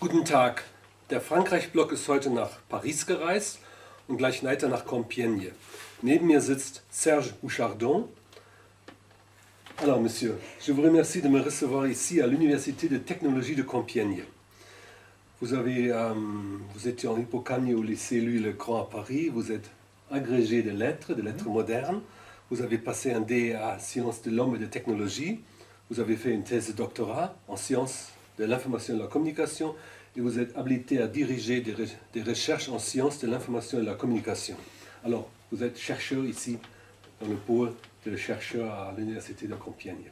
Guten Tag. Der Frankreich-Blog ist heute nach Paris gereist und gleich weiter nach Compiègne. Neben mir sitzt Serge Bouchardon. Alors, monsieur, je vous remercie de me recevoir ici à l'Université de technologie de Compiègne. Vous étiez en Hippocagne au lycée Louis le Grand à Paris. Vous êtes agrégé de lettres modernes. Vous avez passé un DEA Sciences de l'homme et de technologie. Vous avez fait une thèse de doctorat en sciences de l'information et de la communication et vous êtes habilité à diriger des recherches en sciences de l'information et de la communication. Alors, vous êtes chercheur ici dans le pôle de chercheurs à l'Université de Compiègne.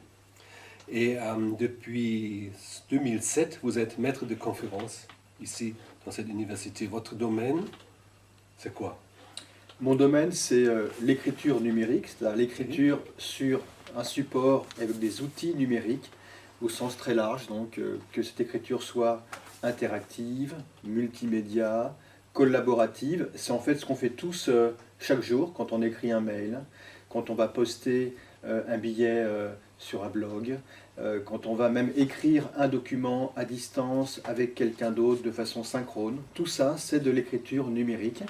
Et depuis 2007, vous êtes maître de conférence ici dans cette université. Votre domaine, c'est quoi? Mon domaine, c'est l'écriture numérique, c'est-à-dire l'écriture sur un support avec des outils numériques au sens très large, donc que cette écriture soit interactive, multimédia, collaborative. C'est en fait ce qu'on fait tous chaque jour quand on écrit un mail, quand on va poster un billet sur un blog, quand on va même écrire un document à distance avec quelqu'un d'autre de façon synchrone. Tout ça, c'est de l'écriture numérique.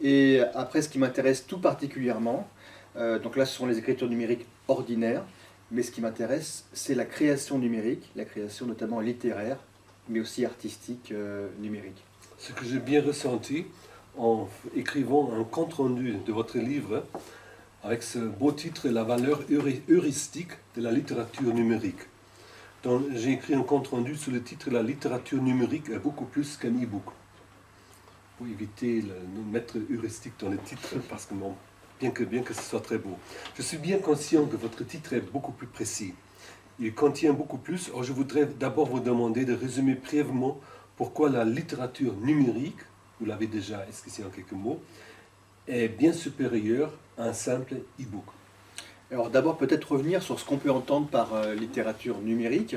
Et après, ce qui m'intéresse tout particulièrement, donc là, ce sont les écritures numériques ordinaires, mais ce qui m'intéresse, c'est la création numérique, la création notamment littéraire, mais aussi artistique numérique. Ce que j'ai bien ressenti en écrivant un compte-rendu de votre livre, avec ce beau titre, La valeur heuristique de la littérature numérique. J'ai écrit un compte-rendu sous le titre La littérature numérique est beaucoup plus qu'un e-book. Pour éviter de mettre heuristique dans le titre, parce que bon, bien que ce soit très beau. Je suis bien conscient que votre titre est beaucoup plus précis. Il contient beaucoup plus. Alors je voudrais d'abord vous demander de résumer brièvement pourquoi la littérature numérique, vous l'avez déjà esquissé en quelques mots, est bien supérieure à un simple e-book. Alors d'abord peut-être revenir sur ce qu'on peut entendre par littérature numérique.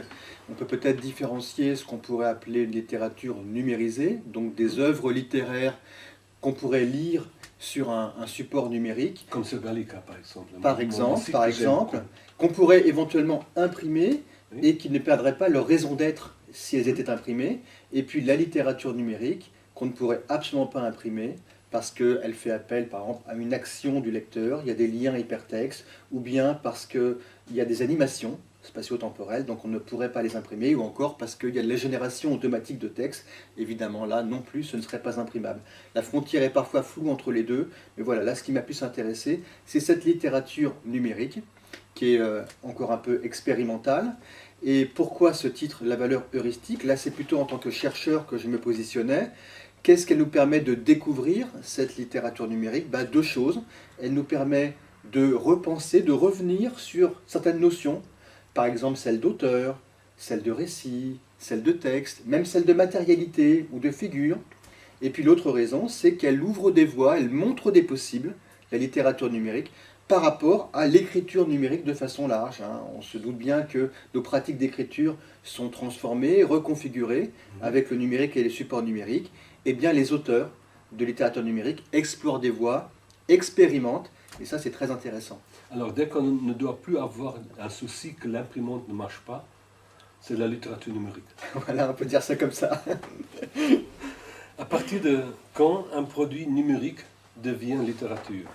On peut peut-être différencier ce qu'on pourrait appeler une littérature numérisée, donc des œuvres littéraires qu'on pourrait lire sur un support numérique. Comme ce Gallica par exemple. Par exemple, qu'on pourrait éventuellement imprimer et qui ne perdraient pas leur raison d'être si elles étaient imprimées. Et puis la littérature numérique qu'on ne pourrait absolument pas imprimer, parce qu'elle fait appel, par exemple, à une action du lecteur, il y a des liens hypertextes, ou bien parce qu'il y a des animations spatio-temporelles, donc on ne pourrait pas les imprimer, ou encore parce qu'il y a de la génération automatique de texte, évidemment là non plus ce ne serait pas imprimable. La frontière est parfois floue entre les deux, mais voilà, là ce qui m'a pu s'intéresser, c'est cette littérature numérique, qui est encore un peu expérimentale. Et pourquoi ce titre, La valeur heuristique? Là c'est plutôt en tant que chercheur que je me positionnais. Qu'est-ce qu'elle nous permet de découvrir, cette littérature numérique? Deux choses. Elle nous permet de repenser, de revenir sur certaines notions, par exemple celle d'auteur, celle de récit, celle de texte, même celle de matérialité ou de figure. Et puis l'autre raison, c'est qu'elle ouvre des voies, elle montre des possibles, la littérature numérique, par rapport à l'écriture numérique de façon large. On se doute bien que nos pratiques d'écriture sont transformées, reconfigurées avec le numérique et les supports numériques. Eh bien, les auteurs de littérature numérique explorent des voies, expérimentent, et ça c'est très intéressant. Alors, dès qu'on ne doit plus avoir un souci que l'imprimante ne marche pas, c'est la littérature numérique. Voilà, on peut dire ça comme ça. À partir de quand un produit numérique devient littérature?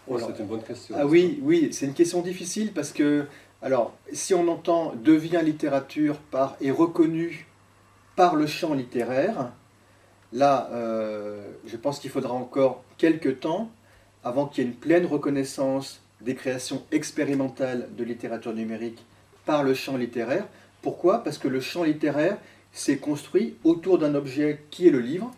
C'est une bonne question. Ah oui, c'est une question difficile parce que, alors, si on entend « devient littérature » est reconnu par le champ littéraire, là, je pense qu'il faudra encore quelques temps avant qu'il y ait une pleine reconnaissance des créations expérimentales de littérature numérique par le champ littéraire. Pourquoi? Parce que le champ littéraire s'est construit autour d'un objet qui est le livre,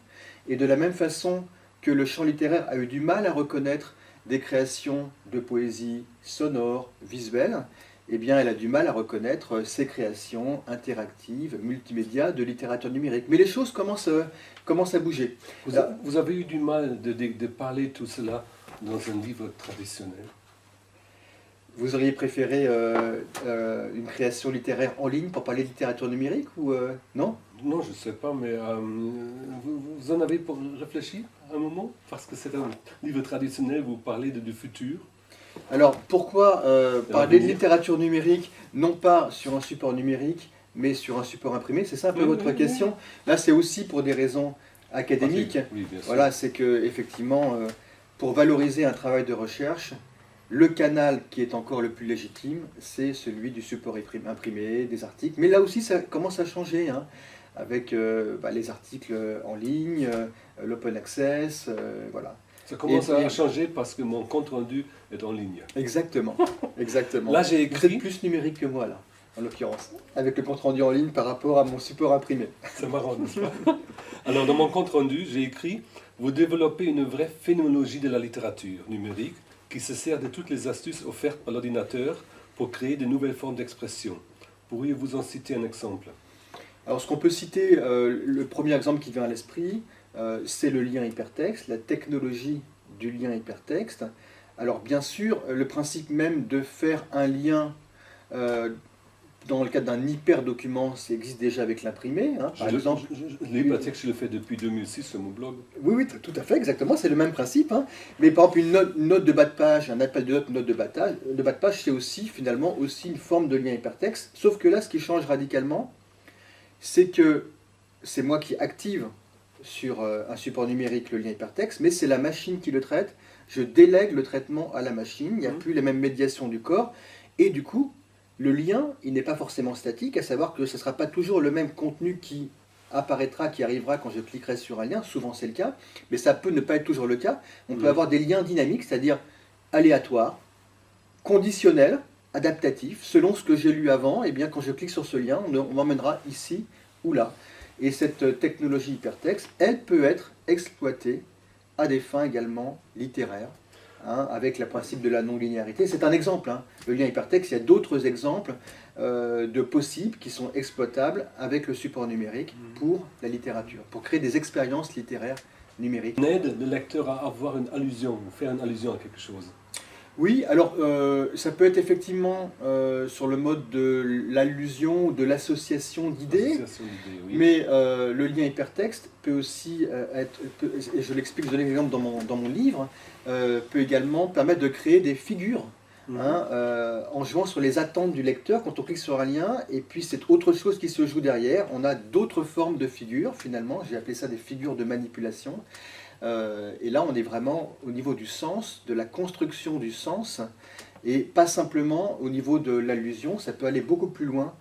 et de la même façon que le champ littéraire a eu du mal à reconnaître des créations de poésie sonore, visuelle, eh bien, elle a du mal à reconnaître ces créations interactives, multimédia, de littérature numérique. Mais les choses commencent à bouger. Vous avez eu du mal de parler tout cela dans un livre traditionnel? Vous auriez préféré une création littéraire en ligne pour parler de littérature numérique ou non? Non, je ne sais pas, mais vous en avez réfléchi un moment? Parce que c'est un livre traditionnel, vous parlez du futur. Alors, pourquoi parler de littérature numérique, non pas sur un support numérique, mais sur un support imprimé. C'est ça un peu Oui, votre oui, question. oui. Là, c'est aussi pour des raisons académiques. Oui, bien sûr. Voilà, c'est que effectivement, pour valoriser un travail de recherche, le canal qui est encore le plus légitime, c'est celui du support imprimé, des articles. Mais là aussi, ça commence à changer, hein, avec les articles en ligne, l'open access, voilà. Ça commence Et à changer parce que mon compte rendu est en ligne. Exactement, exactement. Là, j'ai Vous écrit, êtes plus numérique que moi, là, en l'occurrence, avec le compte rendu en ligne par rapport à mon support imprimé. c'est marrant, n'est-ce pas? Alors, dans mon compte rendu, j'ai écrit, vous développez une vraie phénoménologie de la littérature numérique qui se sert de toutes les astuces offertes par l'ordinateur pour créer de nouvelles formes d'expression. Pourriez-vous en citer un exemple? Alors, ce qu'on peut citer, le premier exemple qui vient à l'esprit, c'est le lien hypertexte, la technologie du lien hypertexte. Alors, bien sûr, le principe même de faire un lien dans le cadre d'un hyperdocument, ça existe déjà avec l'imprimé. Hein. Par exemple, L'hypertexte, je le fais depuis 2006 sur mon blog. oui, oui, tout à fait, exactement, c'est le même principe. Hein. Mais par exemple, une note de bas de page, un appel de note, une note de bas de page, c'est aussi finalement aussi une forme de lien hypertexte. Sauf que là, ce qui change radicalement, c'est que c'est moi qui active sur un support numérique le lien hypertexte, mais c'est la machine qui le traite. Je délègue le traitement à la machine, il n'y a plus les mêmes médiations du corps, et du coup, le lien, il n'est pas forcément statique, à savoir que ce ne sera pas toujours le même contenu qui apparaîtra, qui arrivera quand je cliquerai sur un lien, souvent c'est le cas, mais ça peut ne pas être toujours le cas. On peut avoir des liens dynamiques, c'est-à-dire aléatoires, conditionnels, adaptatifs, selon ce que j'ai lu avant, et bien quand je clique sur ce lien, on m'emmènera ici ou là. Et cette technologie hypertexte, elle peut être exploitée à des fins également littéraires, hein, avec le principe de la non-linéarité. C'est un exemple, hein. Le lien hypertexte, il y a d'autres exemples de possibles qui sont exploitables avec le support numérique pour la littérature, pour créer des expériences littéraires numériques. On aide le lecteur à avoir une allusion, ou faire une allusion à quelque chose. Oui, alors ça peut être effectivement sur le mode de l'allusion ou de l'association d'idées, Association d'idées, oui. mais le lien hypertexte peut aussi être, et je l'explique, je donne l'exemple dans mon livre, peut également permettre de créer des figures, hein, en jouant sur les attentes du lecteur quand on clique sur un lien, et puis c'est autre chose qui se joue derrière. On a d'autres formes de figures, finalement, j'ai appelé ça des figures de manipulation. Et là, on est vraiment au niveau du sens, de la construction du sens, et pas simplement au niveau de l'allusion. Ça peut aller beaucoup plus loin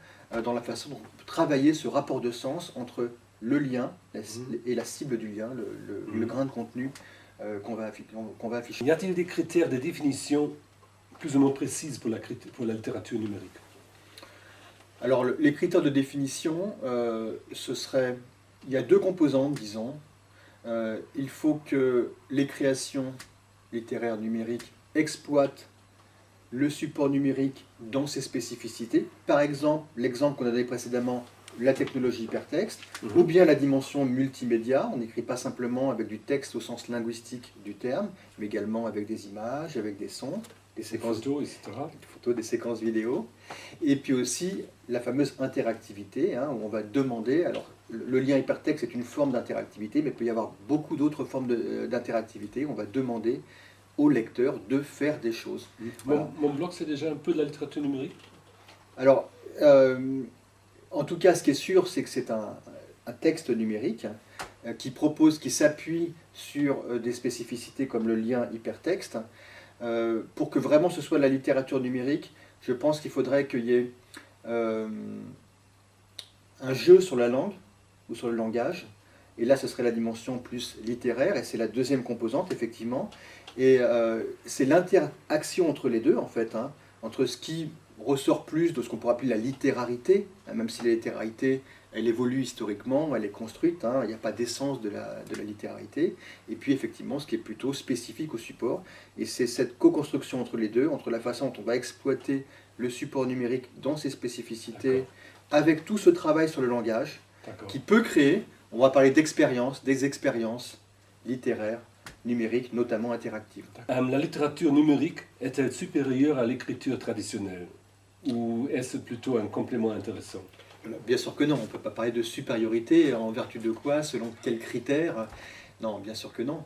dans la façon dont on peut travailler ce rapport de sens entre le lien et la cible du lien, le grain de contenu qu'on va afficher. Y a-t-il des critères de définition plus ou moins précises pour la littérature numérique? Alors, les critères de définition, ce serait... Il y a deux composantes, disons. Il faut que les créations littéraires numériques exploitent le support numérique dans ses spécificités. Par exemple, l'exemple qu'on a donné précédemment, la technologie hypertexte, ou bien la dimension multimédia. On n'écrit pas simplement avec du texte au sens linguistique du terme, mais également avec des images, avec des sons, des séquences photos, etc. Des photos, des séquences vidéo. Et puis aussi la fameuse interactivité, hein, où on va demander... Alors, le lien hypertexte est une forme d'interactivité, mais il peut y avoir beaucoup d'autres formes d'interactivité. On va demander au lecteur de faire des choses. Voilà. Mon blog, c'est déjà un peu de la littérature numérique? Alors, en tout cas, ce qui est sûr, c'est que c'est un texte numérique qui s'appuie sur des spécificités comme le lien hypertexte. Pour que vraiment ce soit de la littérature numérique, je pense qu'il faudrait qu'il y ait un jeu sur la langue ou sur le langage. Et là, ce serait la dimension plus littéraire, et c'est la deuxième composante, effectivement. Et c'est l'interaction entre les deux, en fait, hein, entre ce qui ressort plus de ce qu'on pourrait appeler la littérarité, hein, même si la littérarité, elle évolue historiquement, elle est construite, hein, il n'y a pas d'essence de la littérarité, et puis effectivement ce qui est plutôt spécifique au support, et c'est cette co-construction entre les deux, entre la façon dont on va exploiter le support numérique dans ses spécificités, avec tout ce travail sur le langage, qui peut créer, on va parler d'expériences, des expériences littéraires, numériques, notamment interactives. La littérature numérique est-elle supérieure à l'écriture traditionnelle? Ou est-ce plutôt un complément intéressant? Bien sûr que non, on ne peut pas parler de supériorité, en vertu de quoi, selon quels critères. Non, bien sûr que non.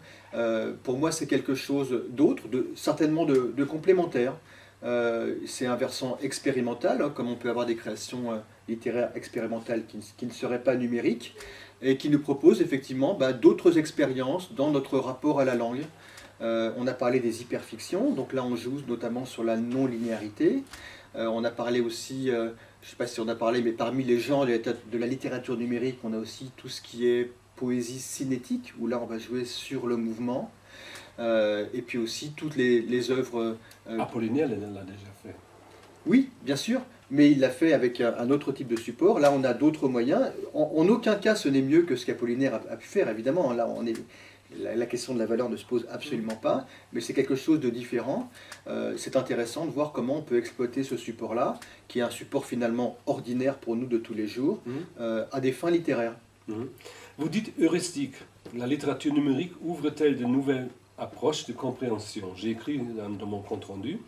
Pour moi, c'est quelque chose d'autre, certainement de complémentaire. C'est un versant expérimental, hein, comme on peut avoir des créations littéraires expérimentales qui ne seraient pas numériques, et qui nous propose effectivement d'autres expériences dans notre rapport à la langue. On a parlé des hyperfictions, donc là on joue notamment sur la non-linéarité. On a parlé aussi, je ne sais pas si on a parlé, mais parmi les genres de la littérature numérique, on a aussi tout ce qui est poésie cinétique, où là on va jouer sur le mouvement. Et puis aussi toutes les œuvres... Apollinaire l'a déjà fait. Oui, bien sûr, mais il l'a fait avec un autre type de support. Là, on a d'autres moyens. En aucun cas, ce n'est mieux que ce qu'Apollinaire a pu faire, évidemment. Là, la question de la valeur ne se pose absolument pas, mais c'est quelque chose de différent. C'est intéressant de voir comment on peut exploiter ce support-là, qui est un support finalement ordinaire pour nous de tous les jours, à des fins littéraires. Vous dites heuristique. La littérature numérique ouvre-t-elle de nouvelles approches de compréhension? J'ai écrit dans mon compte-rendu.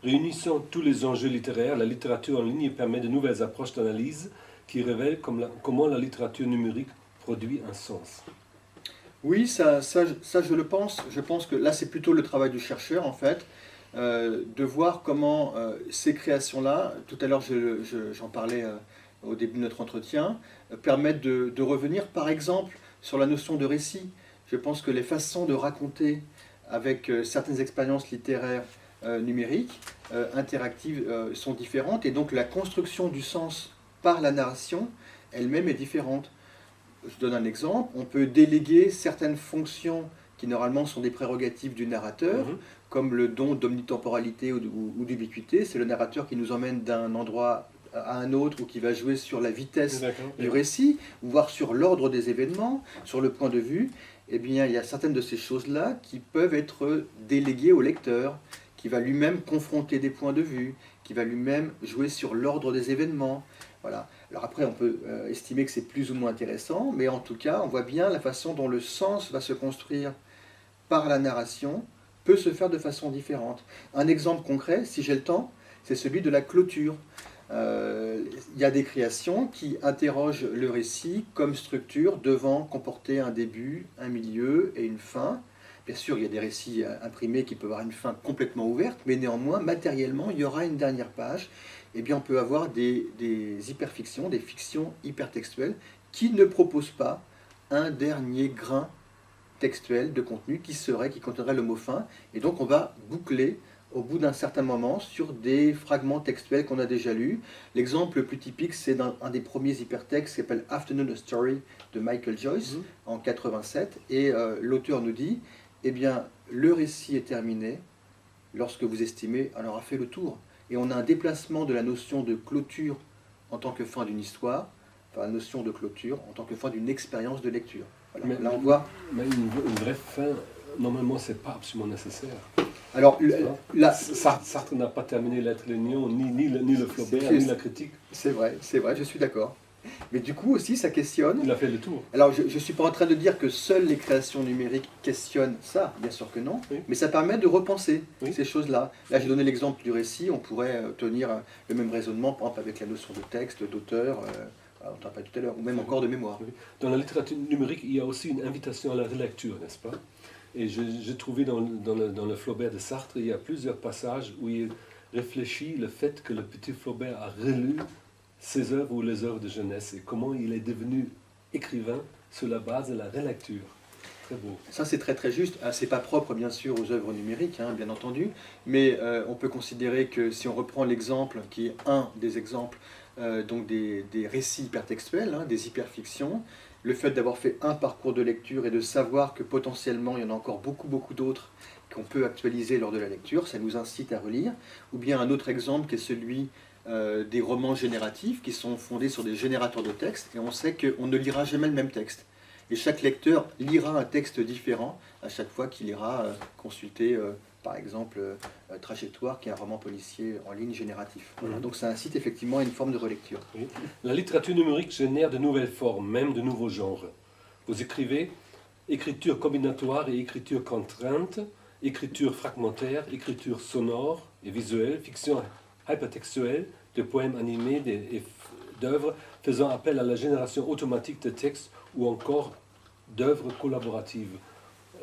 Réunissant tous les enjeux littéraires, la littérature en ligne permet de nouvelles approches d'analyse qui révèlent comment la littérature numérique produit un sens. Oui, ça je le pense. Je pense que là, c'est plutôt le travail du chercheur, en fait, de voir comment ces créations-là, tout à l'heure j'en parlais au début de notre entretien, permettent de revenir, par exemple, sur la notion de récit. Je pense que les façons de raconter avec certaines expériences littéraires numériques, interactives, sont différentes, et donc la construction du sens par la narration elle-même est différente. Je donne un exemple, on peut déléguer certaines fonctions qui normalement sont des prérogatives du narrateur, comme le don d'omnitemporalité ou d'ubiquité. C'est le narrateur qui nous emmène d'un endroit à un autre, ou qui va jouer sur la vitesse du récit, voire sur l'ordre des événements, sur le point de vue. Eh bien, il y a certaines de ces choses-là qui peuvent être déléguées au lecteur, qui va lui-même confronter des points de vue, qui va lui-même jouer sur l'ordre des événements. Voilà. Alors après, on peut estimer que c'est plus ou moins intéressant, mais en tout cas, on voit bien la façon dont le sens va se construire par la narration peut se faire de façon différente. Un exemple concret, si j'ai le temps, c'est celui de la clôture. Il y a des créations qui interrogent le récit comme structure devant comporter un début, un milieu et une fin. Bien sûr, il y a des récits imprimés qui peuvent avoir une fin complètement ouverte, mais néanmoins, matériellement, il y aura une dernière page. Eh bien, on peut avoir des hyperfictions, des fictions hypertextuelles qui ne proposent pas un dernier grain textuel de contenu qui contiendrait le mot fin. Et donc, on va boucler au bout d'un certain moment sur des fragments textuels qu'on a déjà lus. L'exemple le plus typique, c'est dans un des premiers hypertextes qui s'appelle Afternoon a Story de Michael Joyce en 87. Et l'auteur nous dit, eh bien, le récit est terminé lorsque vous estimez en aura fait le tour. Et on a un déplacement de la notion de clôture en tant que fin d'une histoire, enfin la notion de clôture en tant que fin d'une expérience de lecture. Voilà. Mais, là, on voit... Mais une vraie fin, normalement, c'est pas absolument nécessaire. Alors, Sartre n'a pas terminé L'être et l'Union, ni le Flaubert, ni la critique. C'est vrai, je suis d'accord. Mais du coup aussi, ça questionne. Il a fait le tour. Alors, je ne suis pas en train de dire que seules les créations numériques questionnent ça, bien sûr que non, mais ça permet de repenser ces choses-là. Là, j'ai donné l'exemple du récit, on pourrait tenir le même raisonnement, par exemple, avec la notion de texte, d'auteur, on en parlait tout à l'heure, ou même encore de mémoire. Dans la littérature numérique, il y a aussi une invitation à la relecture, n'est-ce pas? Et j'ai trouvé dans le Flaubert de Sartre, il y a plusieurs passages où il réfléchit le fait que le petit Flaubert a relu ses œuvres ou les œuvres de jeunesse et comment il est devenu écrivain sur la base de la relecture. Très beau. Ça, c'est très très juste. C'est pas propre, bien sûr, aux œuvres numériques, hein, bien entendu, mais on peut considérer que si on reprend l'exemple, qui est un des exemples, donc des récits hypertextuels, hein, des hyperfictions, le fait d'avoir fait un parcours de lecture et de savoir que potentiellement il y en a encore beaucoup d'autres qu'on peut actualiser lors de la lecture, ça nous incite à relire. Ou bien un autre exemple qui est celui des romans génératifs qui sont fondés sur des générateurs de textes, et on sait qu'on ne lira jamais le même texte. Et chaque lecteur lira un texte différent à chaque fois qu'il ira consulter, par exemple, Trajectoire, qui est un roman policier en ligne génératif. Voilà. Donc ça incite effectivement à une forme de relecture. Oui. La littérature numérique génère de nouvelles formes, même de nouveaux genres. Vous écrivez écriture combinatoire et écriture contrainte, écriture fragmentaire, écriture sonore et visuelle, fiction hypertextuelle, de poèmes animés et d'œuvres faisant appel à la génération automatique de textes ou encore d'œuvres collaboratives.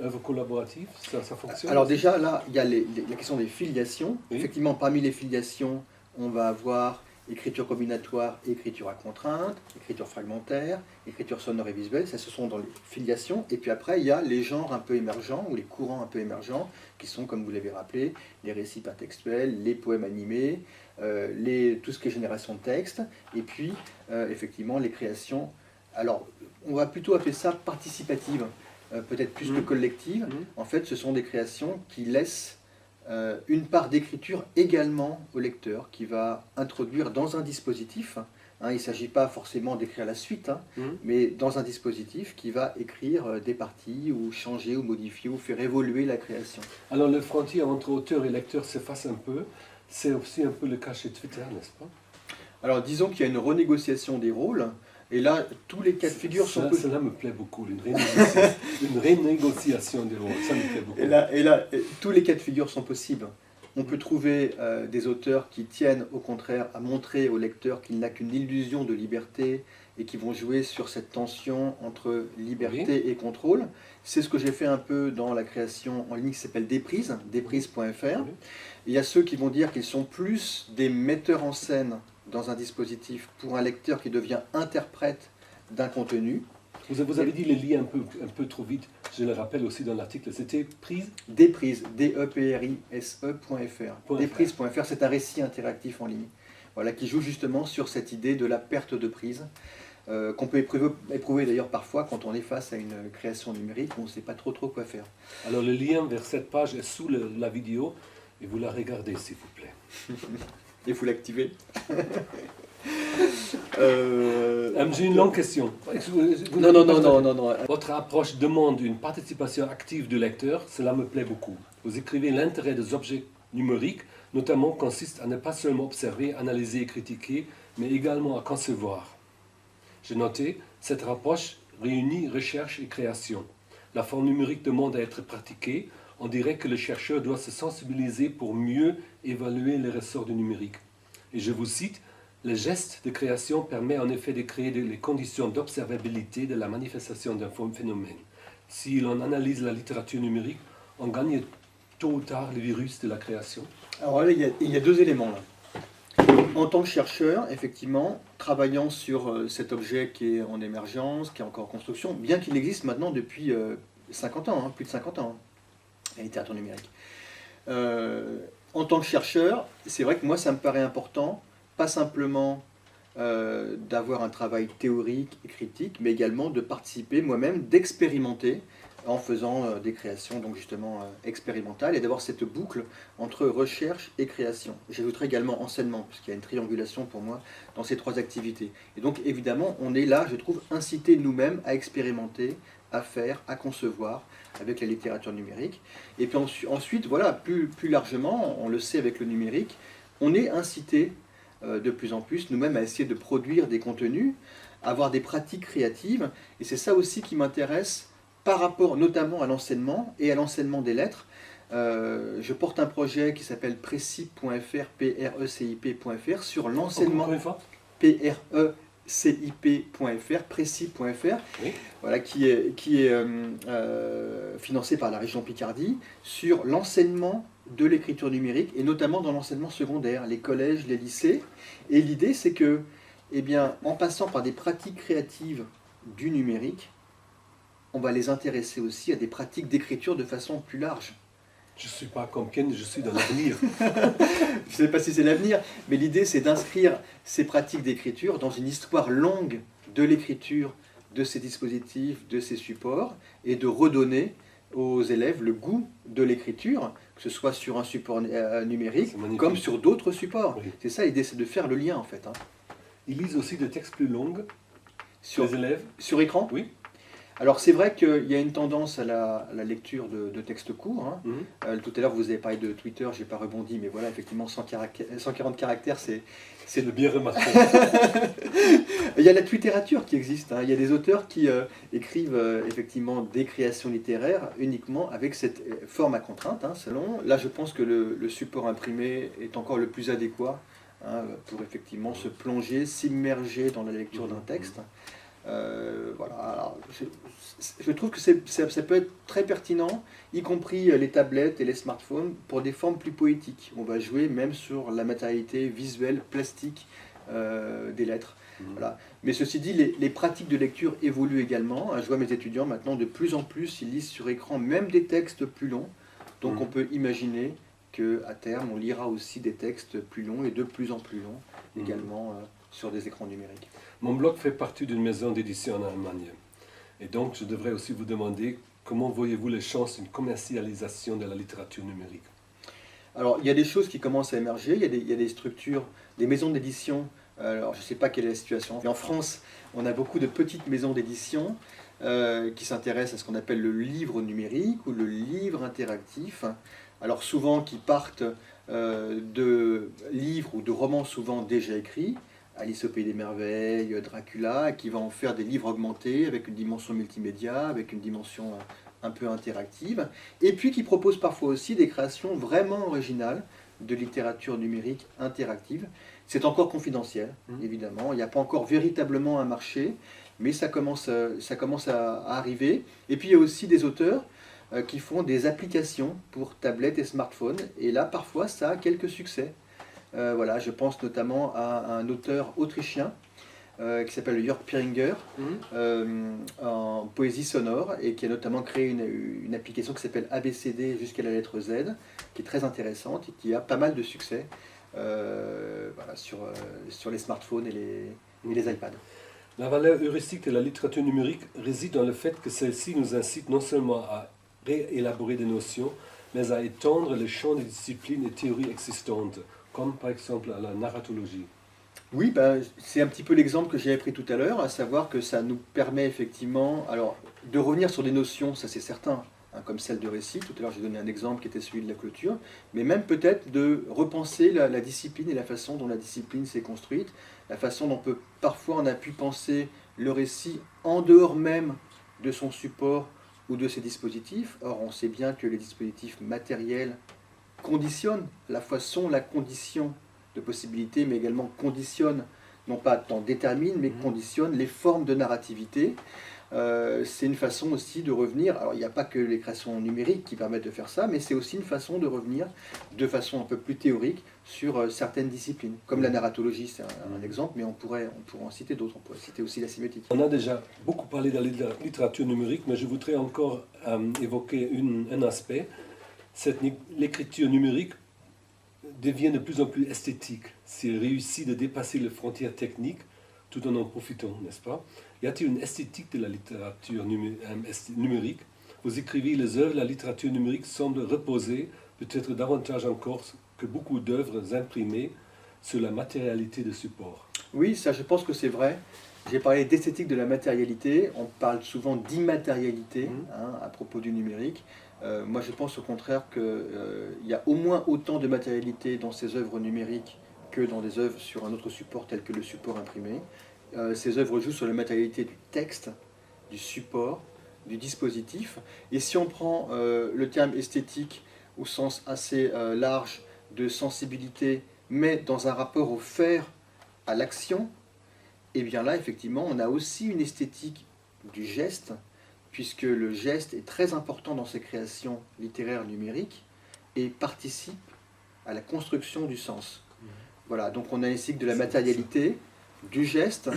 œuvre collaborative, ça fonctionne? Alors déjà, là, il y a la question des filiations. Oui. Effectivement, parmi les filiations, on va avoir écriture combinatoire, écriture à contrainte, écriture fragmentaire, écriture sonore et visuelle. Ça, ce sont dans les filiations. Et puis après, il y a les genres un peu émergents, ou les courants un peu émergents, qui sont, comme vous l'avez rappelé, les récits partextuels, les poèmes animés, tout ce qui est génération de texte, et puis, effectivement, les créations. Alors, on va plutôt appeler ça participative, peut-être plus que collective. En fait, ce sont des créations qui laissent une part d'écriture également au lecteur, qui va introduire dans un dispositif, il ne s'agit pas forcément d'écrire la suite, mais dans un dispositif qui va écrire des parties, ou changer, ou modifier, ou faire évoluer la création. Alors le frontière entre auteur et lecteur s'efface un peu. C'est aussi un peu le cas chez Twitter, n'est-ce pas? Alors disons qu'il y a une renégociation des rôles, et là, tous les cas de figure sont... Cela me plaît beaucoup, une renégociation des rôles, ça me plaît beaucoup. Et là, tous les cas de figure sont possibles. On peut trouver des auteurs qui tiennent au contraire à montrer au lecteur qu'il n'a qu'une illusion de liberté, et qui vont jouer sur cette tension entre liberté et contrôle. C'est ce que j'ai fait un peu dans la création en ligne qui s'appelle Déprise, déprise.fr. Il y a ceux qui vont dire qu'ils sont plus des metteurs en scène dans un dispositif pour un lecteur qui devient interprète d'un contenu. Vous avez dit les liens un peu trop vite, je le rappelle aussi dans l'article, c'était prise? Déprise, D-E-P-R-I-S-E.fr. Déprise.fr, c'est un récit interactif en ligne, voilà, qui joue justement sur cette idée de la perte de prise, qu'on peut éprouver d'ailleurs parfois quand on est face à une création numérique où on ne sait pas trop quoi faire. Alors le lien vers cette page est sous la vidéo, et vous la regardez s'il vous plaît. Et vous l'activez. J'ai une longue question. Non. Votre approche demande une participation active du lecteur, cela me plaît beaucoup. Vous écrivez l'intérêt des objets numériques, notamment consiste à ne pas seulement observer, analyser et critiquer, mais également à concevoir. J'ai noté, cette approche réunit recherche et création. La forme numérique demande à être pratiquée. On dirait que le chercheur doit se sensibiliser pour mieux évaluer les ressorts du numérique. Et je vous cite, « Le geste de création permet en effet de créer les conditions d'observabilité de la manifestation d'un phénomène. Si l'on analyse la littérature numérique, on gagne tôt ou tard le virus de la création. » Alors là, il y a deux éléments là. En tant que chercheur, effectivement, travaillant sur cet objet qui est en émergence, qui est encore en construction, bien qu'il existe maintenant depuis 50 ans, plus de 50 ans, la littérature numérique. En tant que chercheur, c'est vrai que moi, ça me paraît important, pas simplement d'avoir un travail théorique et critique, mais également de participer moi-même, d'expérimenter en faisant des créations donc justement expérimentales, et d'avoir cette boucle entre recherche et création. J'ajouterai également enseignement, puisqu'il y a une triangulation pour moi dans ces trois activités. Et donc évidemment, on est là, je trouve, incité nous-mêmes à expérimenter, à faire, à concevoir avec la littérature numérique. Et puis ensuite, voilà, plus largement, on le sait avec le numérique, on est incité de plus en plus nous-mêmes à essayer de produire des contenus, à avoir des pratiques créatives, et c'est ça aussi qui m'intéresse par rapport notamment à l'enseignement et à l'enseignement des lettres. Je porte un projet qui s'appelle Précip.fr, P-R-E-C-I-P.fr, sur l'enseignement P-R-E-C-I-P.fr, Précip.fr, oui. Voilà, qui est financé par la région Picardie, sur l'enseignement de l'écriture numérique, et notamment dans l'enseignement secondaire, les collèges, les lycées. Et l'idée, c'est que, eh bien, en passant par des pratiques créatives du numérique, on va les intéresser aussi à des pratiques d'écriture de façon plus large. Je ne suis pas comme Ken, je suis dans l'avenir. Je ne sais pas si c'est l'avenir, mais l'idée c'est d'inscrire ces pratiques d'écriture dans une histoire longue de l'écriture, de ces dispositifs, de ces supports, et de redonner aux élèves le goût de l'écriture, que ce soit sur un support numérique, comme sur d'autres supports. Oui. C'est ça l'idée, c'est de faire le lien en fait. Ils lisent aussi des textes plus longs sur les élèves. Sur écran ? Oui. Alors c'est vrai qu'il y a une tendance à la lecture de textes courts. Tout à l'heure vous avez parlé de Twitter, je n'ai pas rebondi, mais voilà, effectivement 140 caractères, c'est le bien remarqué. Il y a la twittérature qui existe, il y a des auteurs qui écrivent effectivement des créations littéraires uniquement avec cette forme à contrainte. Selon. Là je pense que le support imprimé est encore le plus adéquat pour effectivement se plonger, s'immerger dans la lecture d'un texte. Voilà. Alors, je trouve que ça peut être très pertinent, y compris les tablettes et les smartphones, pour des formes plus poétiques. On va jouer même sur la matérialité visuelle, plastique des lettres. Voilà. Mais ceci dit, les pratiques de lecture évoluent également. Je vois mes étudiants maintenant, de plus en plus, ils lisent sur écran même des textes plus longs. Donc on peut imaginer qu'à terme, on lira aussi des textes plus longs et de plus en plus longs également sur des écrans numériques. Mon blog fait partie d'une maison d'édition en Allemagne. Et donc, je devrais aussi vous demander comment voyez-vous les chances d'une commercialisation de la littérature numérique? Alors, il y a des choses qui commencent à émerger. Il y a des structures, des maisons d'édition. Alors, je ne sais pas quelle est la situation. Mais en France, on a beaucoup de petites maisons d'édition qui s'intéressent à ce qu'on appelle le livre numérique ou le livre interactif. Alors, souvent, qui partent de livres ou de romans souvent déjà écrits. Alice au Pays des Merveilles, Dracula, qui va en faire des livres augmentés avec une dimension multimédia, avec une dimension un peu interactive, et puis qui propose parfois aussi des créations vraiment originales de littérature numérique interactive. C'est encore confidentiel, évidemment, il n'y a pas encore véritablement un marché, mais ça commence à arriver. Et puis il y a aussi des auteurs qui font des applications pour tablettes et smartphones, et là parfois ça a quelques succès. Voilà, je pense notamment à un auteur autrichien qui s'appelle Jörg Piringer, en poésie sonore, et qui a notamment créé une application qui s'appelle ABCD jusqu'à la lettre Z, qui est très intéressante et qui a pas mal de succès voilà, sur les smartphones et les iPads. La valeur heuristique de la littérature numérique réside dans le fait que celle-ci nous incite non seulement à réélaborer des notions, mais à étendre le champ des disciplines et théories existantes, comme par exemple à la narratologie. Oui, ben, c'est un petit peu l'exemple que j'ai pris tout à l'heure, à savoir que ça nous permet effectivement alors, de revenir sur des notions, ça c'est certain, hein, comme celle de récit. Tout à l'heure j'ai donné un exemple qui était celui de la clôture, mais même peut-être de repenser la discipline et la façon dont la discipline s'est construite, la façon dont parfois on a pu penser le récit en dehors même de son support ou de ses dispositifs. Or on sait bien que les dispositifs matériels conditionnent, à la fois sont la condition de possibilités, mais également conditionnent, non pas tant déterminent, mais conditionnent les formes de narrativité. C'est une façon aussi de revenir, alors il n'y a pas que les créations numériques qui permettent de faire ça, mais c'est aussi une façon de revenir de façon un peu plus théorique sur certaines disciplines, comme la narratologie, c'est un exemple, mais on pourrait en citer d'autres, on pourrait citer aussi la sémiotique. On a déjà beaucoup parlé de la littérature numérique, mais je voudrais encore évoquer un aspect. L'écriture numérique devient de plus en plus esthétique s'il réussit de dépasser les frontières techniques tout en profitant, n'est-ce pas? Y a-t-il une esthétique de la littérature numérique? Vous écrivez les œuvres, la littérature numérique semble reposer, peut-être davantage encore que beaucoup d'œuvres imprimées, sur la matérialité de support. Oui, ça je pense que c'est vrai. J'ai parlé d'esthétique de la matérialité, on parle souvent d'immatérialité à propos du numérique. Moi je pense au contraire qu'il y a au moins autant de matérialité dans ces œuvres numériques que dans des œuvres sur un autre support tel que le support imprimé. Ces œuvres jouent sur la matérialité du texte, du support, du dispositif. Et si on prend le terme esthétique au sens assez large de sensibilité, mais dans un rapport au faire, à l'action, et bien là, effectivement, on a aussi une esthétique du geste, puisque le geste est très important dans ces créations littéraires numériques et participe à la construction du sens. Voilà, donc on a une esthétique de la matérialité, du geste,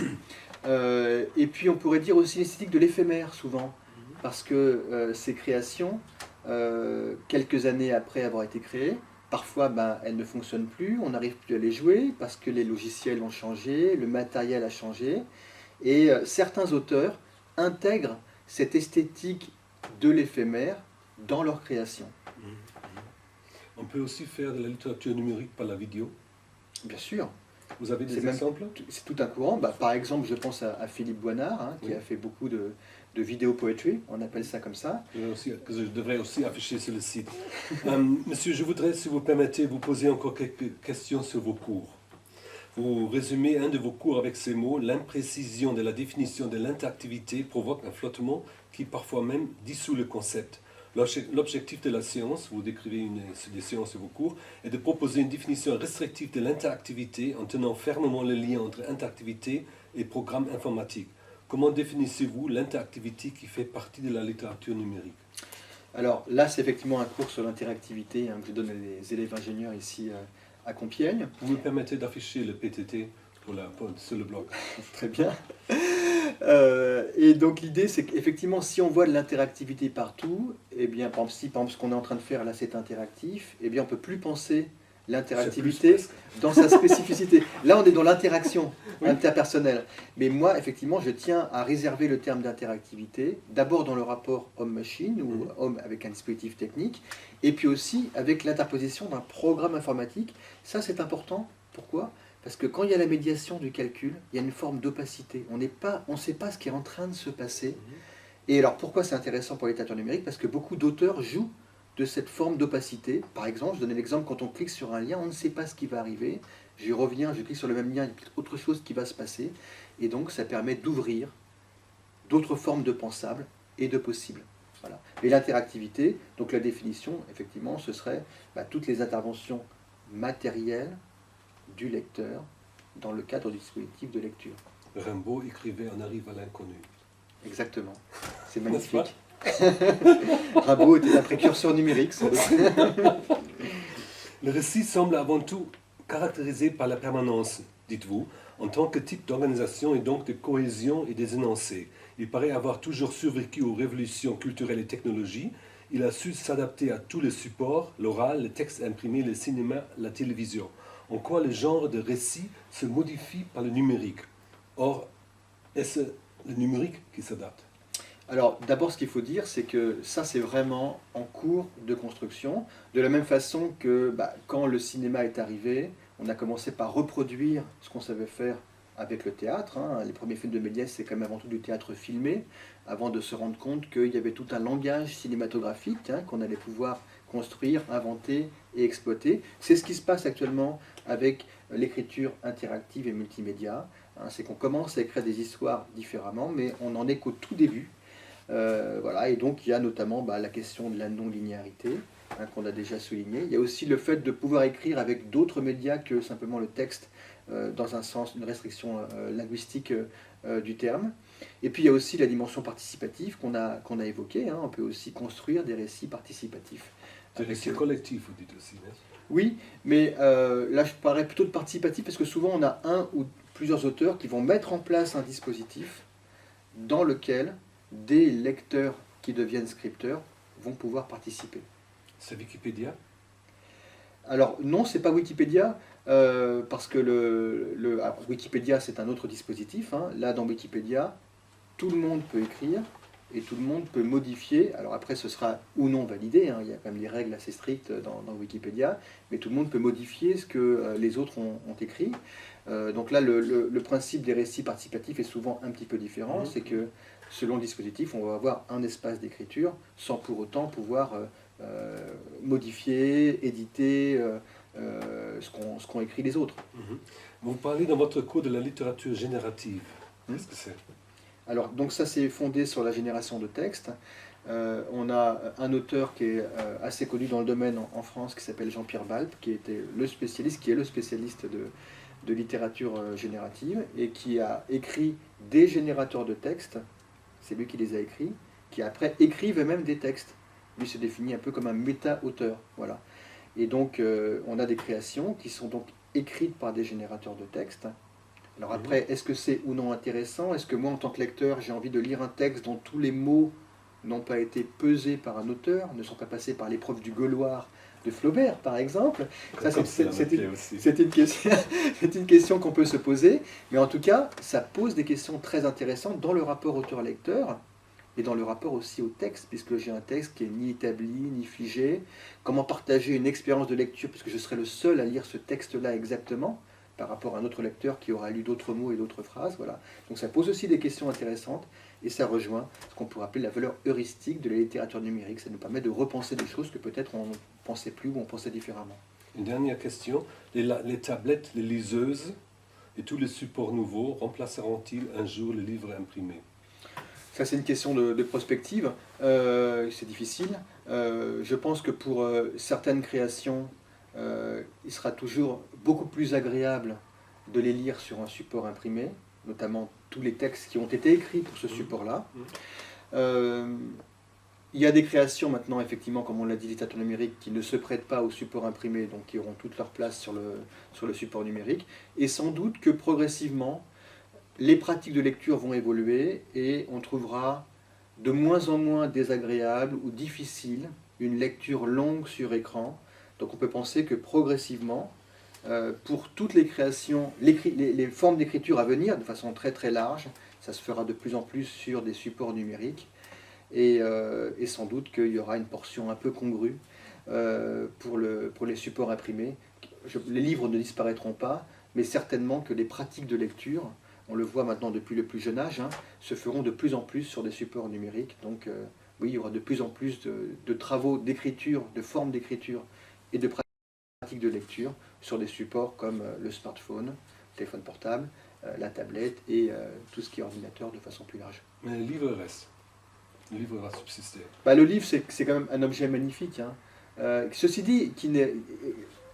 et puis on pourrait dire aussi l'esthétique de l'éphémère, souvent, parce que ces créations, quelques années après avoir été créées, parfois, elles ne fonctionnent plus, on n'arrive plus à les jouer parce que les logiciels ont changé, le matériel a changé. Et certains auteurs intègrent cette esthétique de l'éphémère dans leur création. On peut aussi faire de la littérature numérique par la vidéo. Bien sûr. Vous avez des exemples? C'est tout un courant. Par exemple, je pense à Philippe Boinard, qui a fait beaucoup de vidéo poetry, on appelle ça comme ça. Je devrais aussi afficher sur le site. Monsieur, je voudrais, si vous permettez, vous poser encore quelques questions sur vos cours. Vous résumez un de vos cours avec ces mots: l'imprécision de la définition de l'interactivité provoque un flottement qui parfois même dissout le concept. L'objectif de la séance, vous décrivez des séances de vos cours, est de proposer une définition restrictive de l'interactivité en tenant fermement le lien entre interactivité et programme informatique. Comment définissez-vous l'interactivité qui fait partie de la littérature numérique? Alors là, c'est effectivement un cours sur l'interactivité que je donne à des élèves ingénieurs ici à Compiègne. Vous me permettez d'afficher le PTT sur le blog? Très bien. Et donc l'idée, c'est qu'effectivement, si on voit de l'interactivité partout, eh bien, par exemple, ce qu'on est en train de faire là, c'est interactif, eh bien, on ne peut plus penser l'interactivité dans sa spécificité. Là, on est dans l'interaction interpersonnelle. Mais moi, effectivement, je tiens à réserver le terme d'interactivité, d'abord dans le rapport homme-machine, ou homme avec un dispositif technique, et puis aussi avec l'interposition d'un programme informatique. Ça, c'est important. Pourquoi ? Parce que quand il y a la médiation du calcul, il y a une forme d'opacité. On ne sait pas ce qui est en train de se passer. Et alors, pourquoi c'est intéressant pour les littératures numériques? Parce que beaucoup d'auteurs jouent de cette forme d'opacité. Par exemple, je donne l'exemple, quand on clique sur un lien, on ne sait pas ce qui va arriver. Je reviens, je clique sur le même lien, il y a peut-être autre chose qui va se passer. Et donc, ça permet d'ouvrir d'autres formes de pensables et de possibles. Voilà. Et l'interactivité, donc la définition, effectivement, ce serait toutes les interventions matérielles du lecteur dans le cadre du dispositif de lecture. Rimbaud écrivait « On arrive à l'inconnu ». Exactement. C'est magnifique. Rimbaud était un précurseur numérique, sans doute. Le récit semble avant tout caractérisé par la permanence, dites-vous, en tant que type d'organisation et donc de cohésion et des énoncés. Il paraît avoir toujours survécu aux révolutions culturelles et technologiques. Il a su s'adapter à tous les supports, l'oral, le texte imprimé, le cinéma, la télévision. En quoi le genre de récit se modifie par le numérique? Or, est-ce le numérique qui s'adapte? Alors, d'abord, ce qu'il faut dire, c'est que ça, c'est vraiment en cours de construction. De la même façon que quand le cinéma est arrivé, on a commencé par reproduire ce qu'on savait faire avec le théâtre. Les premiers films de Méliès, c'est quand même avant tout du théâtre filmé, avant de se rendre compte qu'il y avait tout un langage cinématographique qu'on allait pouvoir construire, inventer et exploiter. C'est ce qui se passe actuellement avec l'écriture interactive et multimédia. C'est qu'on commence à écrire des histoires différemment, mais on n'en est qu'au tout début. Voilà, et donc il y a notamment la question de la non-linéarité qu'on a déjà souligné. Il y a aussi le fait de pouvoir écrire avec d'autres médias que simplement le texte, dans un sens, une restriction linguistique du terme. Et puis il y a aussi la dimension participative qu'on a évoquée. On peut aussi construire des récits participatifs. Des récits collectifs, vous dites aussi, n'est-ce? Oui, mais là je parlerais plutôt de participatif parce que souvent on a un ou plusieurs auteurs qui vont mettre en place un dispositif dans lequel des lecteurs qui deviennent scripteurs vont pouvoir participer. C'est Wikipédia? Alors non, c'est pas Wikipédia, parce que Wikipédia c'est un autre dispositif. Là dans Wikipédia, tout le monde peut écrire et tout le monde peut modifier. Alors après ce sera ou non validé, il y a quand même des règles assez strictes dans Wikipédia, mais tout le monde peut modifier ce que les autres ont écrit. Donc là le principe des récits participatifs est souvent un petit peu différent, c'est que selon le dispositif, on va avoir un espace d'écriture sans pour autant pouvoir modifier, éditer ce qu'ont écrit les autres. Vous parlez dans votre cours de la littérature générative. Qu'est-ce que c'est? Alors, donc ça, c'est fondé sur la génération de textes. On a un auteur qui est assez connu dans le domaine en France, qui s'appelle Jean-Pierre Valpe, qui est le spécialiste de littérature générative, et qui a écrit des générateurs de textes. C'est lui qui les a écrits, qui après écrivent même des textes. Lui se définit un peu comme un méta-auteur. Voilà. Et donc, on a des créations qui sont donc écrites par des générateurs de textes. Alors après, est-ce que c'est ou non intéressant? Est-ce que moi, en tant que lecteur, j'ai envie de lire un texte dont tous les mots n'ont pas été pesés par un auteur, ne sont pas passés par l'épreuve du Gauloir de Flaubert, par exemple? Ça, c'est une question qu'on peut se poser. Mais en tout cas, ça pose des questions très intéressantes dans le rapport auteur-lecteur, et dans le rapport aussi au texte, puisque j'ai un texte qui est ni établi, ni figé. Comment partager une expérience de lecture, puisque je serai le seul à lire ce texte-là exactement, par rapport à un autre lecteur qui aura lu d'autres mots et d'autres phrases. Voilà. Donc ça pose aussi des questions intéressantes, et ça rejoint ce qu'on pourrait appeler la valeur heuristique de la littérature numérique. Ça nous permet de repenser des choses que peut-être on ne pensait plus ou on pensait différemment. Une dernière question. Les tablettes, les liseuses et tous les supports nouveaux remplaceront-ils un jour le livre imprimé? Ça, c'est une question de prospective. C'est difficile. Je pense que pour certaines créations, il sera toujours beaucoup plus agréable de les lire sur un support imprimé. notamment tous les textes qui ont été écrits pour ce support-là. Il y a des créations maintenant, effectivement, comme on l'a dit, littérature numérique, qui ne se prêtent pas au support imprimé, donc qui auront toute leur place sur le support numérique. Et sans doute que progressivement, les pratiques de lecture vont évoluer et on trouvera de moins en moins désagréable ou difficile une lecture longue sur écran. Donc on peut penser que progressivement, pour toutes les créations, les formes d'écriture à venir, de façon très très large, ça se fera de plus en plus sur des supports numériques. Et sans doute qu'il y aura une portion un peu congrue pour les supports imprimés. Les livres ne disparaîtront pas, mais certainement que les pratiques de lecture, on le voit maintenant depuis le plus jeune âge, hein, se feront de plus en plus sur des supports numériques. Donc oui, il y aura de plus en plus de travaux d'écriture, de formes d'écriture et de pratiques de lecture sur des supports comme le smartphone, le téléphone portable, la tablette et tout ce qui est ordinateur de façon plus large. Mais le livre reste. Le livre va subsister. Bah, le livre, c'est quand même un objet magnifique. Hein. Ceci dit,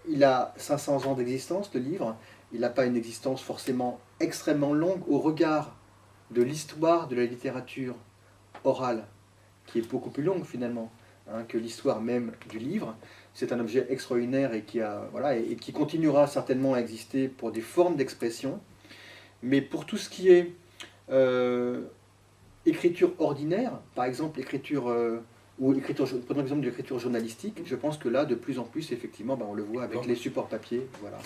il a 500 ans d'existence, le livre. Il n'a pas une existence forcément extrêmement longue au regard de l'histoire de la littérature orale, qui est beaucoup plus longue finalement hein, que l'histoire même du livre. C'est un objet extraordinaire et qui continuera certainement à exister pour des formes d'expression. Mais pour tout ce qui est écriture ordinaire, par exemple prenons l'exemple de l'écriture journalistique, je pense que là, de plus en plus, effectivement, on le voit avec les supports papier. Voilà.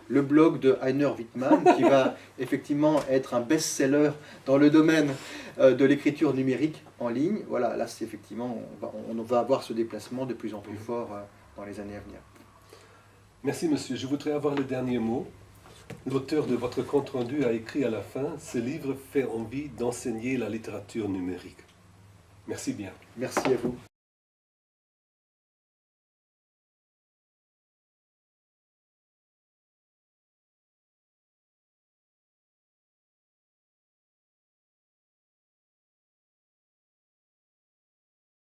Le blog de Heiner Wittmann, qui va effectivement être un best-seller dans le domaine de l'écriture numérique en ligne. Voilà, là, c'est effectivement, on va avoir ce déplacement de plus en plus fort dans les années à venir. Merci, monsieur. Je voudrais avoir le dernier mot. L'auteur de votre compte-rendu a écrit à la fin « Ce livre fait envie d'enseigner la littérature numérique ». Merci bien. Merci à vous.